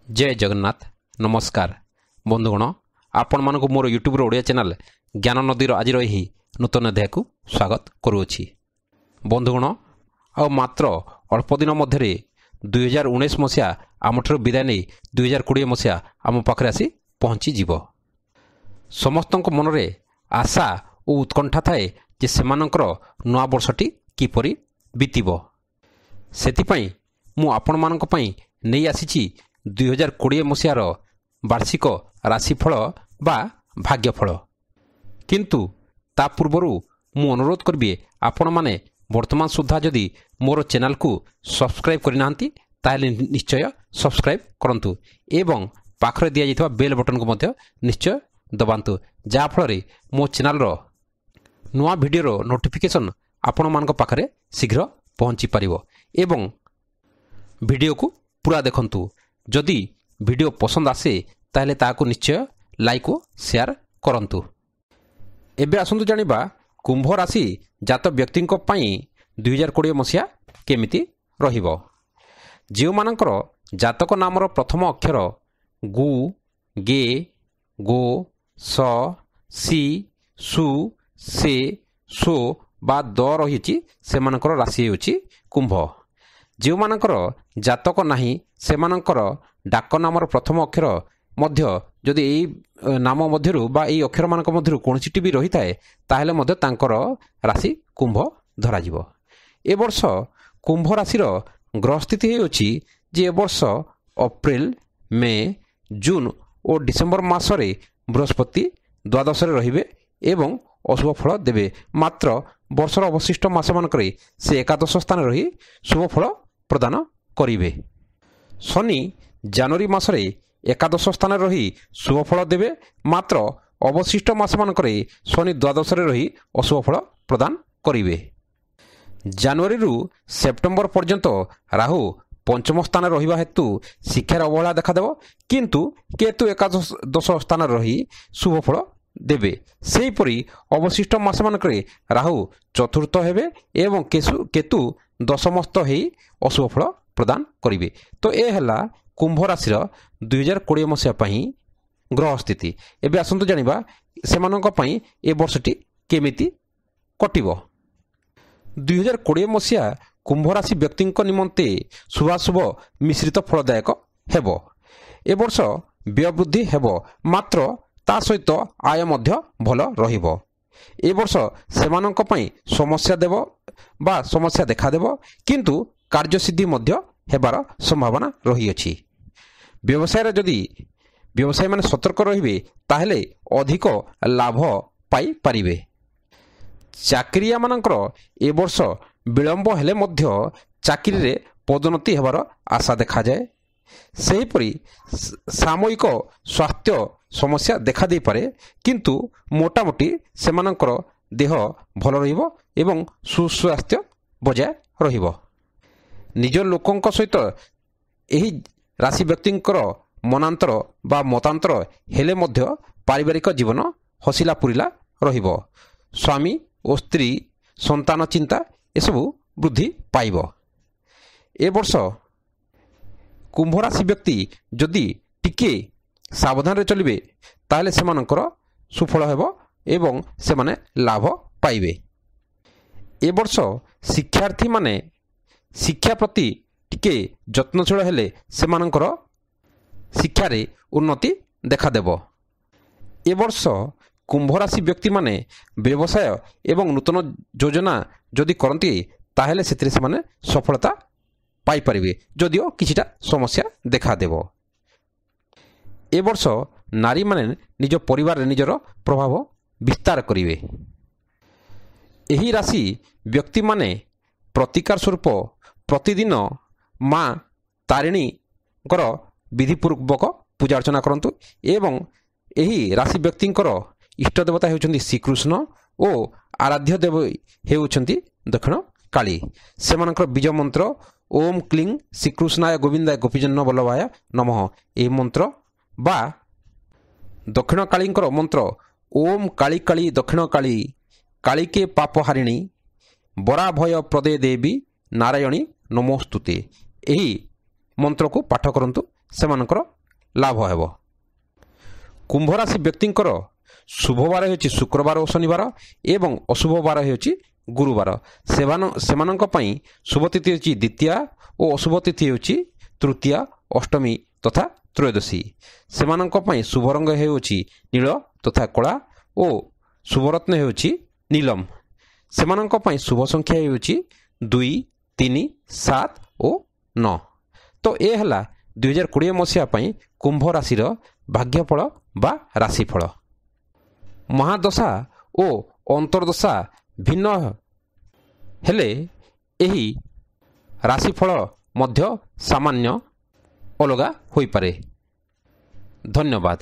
जय जगन्नाथ नमस्कार बंधुगण आपण मानक मोर यूट्यूब ओडिया चैनल ज्ञान नदीर आज यही नूतन अध्याय को स्वागत करुँची। बंधुगण आ मात्र अल्प दिन मध्य 2019 मसीहा आमठ विदाय नहीं 2020 मसीहा आम पाखे आसी पहुँची जीव। समस्त मन में आशा और उत्कंठा थाए जे सेमानंकर नूआ वर्षटी किपरि बीतब। सेतिपई मु आपण मानक पई नहीं आसीची 2020 मसीहार वार्षिक राशिफल बा भाग्यफल। किंतु ता पूर्वरु मु अनुरोध करबी आपण माने वर्तमान सुद्धा जदि मोर चैनल को सब्सक्राइब करिनांती ताले निश्चय सब्सक्राइब करंतु एवं पाखरे दिया जितवा बेल बटन को मध्य निश्चय दबांतु जा फल रे मो चैनल रो नुआ वीडियो रो नोटिफिकेशन आपण मानक पाखरे शीघ्र पहुंची परिवो एवं वीडियो को पूरा देखंतु। जदि वीडियो पसंद आसे ताले ताको निश्चय लाइक और शेयर करंतु। एबे आसंतु जानिबा कुंभ राशि जात व्यक्ति 2020 मसीहा केमिति रहिबो। जेउ मानकर जातक नामर प्रथम अक्षर गु गे गो स सी सु से सो बा द रहिछि सेमानकर राशि होछि कुंभ। जो मानकर जातक नाही सेमानकर डाक नामर प्रथम अक्षर मध्य जदि एई नाम मध्यरु बा एई अक्षर मानक मध्यरु कोनसिटी भी रही थाए ताहेले मध्य तांकर राशि कुंभ धरा जिवो। ए वर्ष कुंभ राशिर ग्रह स्थिति होछि जे ए वर्ष अप्रैल मे जून और डिसेम्बर मासरे बृहस्पति द्वादश रहिबे एवं अशुभ फल देवे। मात्र वर्षर अवशिष्ट मास मानकरे से एकादश स्थान रही शुभ फल प्रदान करिवे। शनि जनवरी मासरे एकादश स्थान रही शुभ फल देवे। मात्र अवशिष्ट मास मानकरे शनि द्वादश रही अशुभ फल प्रदान करिवे। जनवरी रु सेप्टेम्बर पर्यंत राहु पंचम स्थान रहिबा हेतु शिक्षार अवहेला देखादेव, किंतु केतु एकादश स्थान रही शुभ फल देवे। सेहीपरि अवशिष्ट मास मानकरे राहु चतुर्थ हेबे एवं केतु दशमस्थ हेई अशुभ फल प्रदान करिवे। तो ए हला कुंभ राशिर 2020 मसीहा पई ग्रह स्थिति। एबे आसंतु जानिबा सेमानक पई ए वर्षटी केमिति कटिबो। 2020 मसीहा कुंभ राशि व्यक्तिंक निमंते शुभाशुभ मिश्रित फलदायक हेबो। ए वर्ष व्यय वृद्धि हेबो, मात्र ता सहित आय मध्य भल रहिबो। ए वर्ष सेमानक पई समस्या देव बा समस्या देखा देव, किंतु कार्यसिद्धि मध्य हेबार संभावना रही अछि। व्यवसाय जदि व्यवसायी माने सतर्क रहिबे ताहेले अधिक लाभ पाई परिबे। चाकरिया मानकर ए वर्ष विलंब हेले मध्य चाकरी रे पदोन्नति हेबार आशा देखा जाए। सेहीपरि सामयिक स्वास्थ्य समस्या देखा दे पारे, किंतु मोटामोटी सेमानकर देह भल रहिबो एवं सुस्वास्थ्य बजाय रहिबो। निज लोकंक सहित एही राशि व्यक्तिंकर मनांतर बा मतांतर हेले मध्य पारिवारिक जीवन हसिला पुरिला रहिबो। स्वामी और स्त्री संतान चिंता एसबु वृद्धि पाइबो। ए वर्ष कुंभ राशि व्यक्ति जदि टिके सावधान रे चलिबे ताले सेमानकर सुफल हेबो एवं सेमाने लाभ पाइबे। ए वर्ष शिक्षार्थी माने शिक्षा प्रति टिके यत्नशील हेले सेमानकर शिक्षार उन्नति देखा देबो। ए वर्ष कुंभ राशि व्यक्ति माने व्यवसाय एवं नूतन योजना जदि करंती ताहेले सेतिरे सेमाने सफलता पाई परिबे, जदिओ किछिटा समस्या देखा देबो। ए वर्ष नारी माने निज परिवार निजर प्रभाव विस्तार करिवे। एही राशि व्यक्ति माने प्रतिकार स्वरूप प्रतिदिन माँ तारिणी कर विधिपूर्वक पूजा अर्चना करंतु एवं एही राशि व्यक्तिंकर इष्ट देवता हेउचंती श्रीकृष्ण और आराध्य देव हेउचंती दक्षिण काली। सेमानकर बीज मंत्र ओम क्लीं श्रीकृष्णाय गोविंदाय गोपीजन वल्लभाय नमः ए मंत्र बा दक्षिण कालींकर मंत्र ओम काली काली दक्षिण काली कालिके पापहारिणी बरा भय प्रदे देवी नारायणी नमोस्तुते एही मंत्र को पाठ करंतु सेमानकर ଲାଭ ହେବ। କୁମ୍ଭ ରାଶି ବ୍ୟକ୍ତିଙ୍କର ଶୁଭ ବାର ହେଉଛି ଶୁକ୍ରବାର ଓ ଶନିବାର ଏବଂ ଅଶୁଭ ବାର ହେଉଛି ଗୁରୁବାର। ସେମାନଙ୍କ ପାଇଁ ଶୁଭ ତିଥି ହେଉଛି ଦ୍ୱିତୀୟା ଓ ଅଶୁଭ ତିଥି ହେଉଛି ତୃତୀୟା, ଅଷ୍ଟମୀ ତଥା ତ୍ରୟୋଦଶୀ। ସେମାନଙ୍କ ପାଇଁ ଶୁଭ ରଙ୍ଗ ହେଉଛି ନୀଳ ତଥା କଳା ଓ ଶୁଭରତ୍ନ ହେଉଛି ନୀଲମ। ସେମାନଙ୍କ ପାଇଁ ଶୁଭ ସଂଖ୍ୟା ହେଉଛି 2, 3, 7 ଓ 9। ତ ଏ ହେଲା 2020 ମସିହା ପାଇଁ କୁମ୍ଭ ରାଶିର ଭାଗ୍ୟଫଳ ବା ରାଶିଫଳ। ମହାଦଶା ଓ ଅନ୍ତର୍ଦଶା ଭିନ୍ନ ହେଲେ ଏହି ରାଶିଫଳ ମଧ୍ୟ ସାମାନ୍ୟ ଅଲଗା ହୋଇପାରେ। ଧନ୍ୟବାଦ।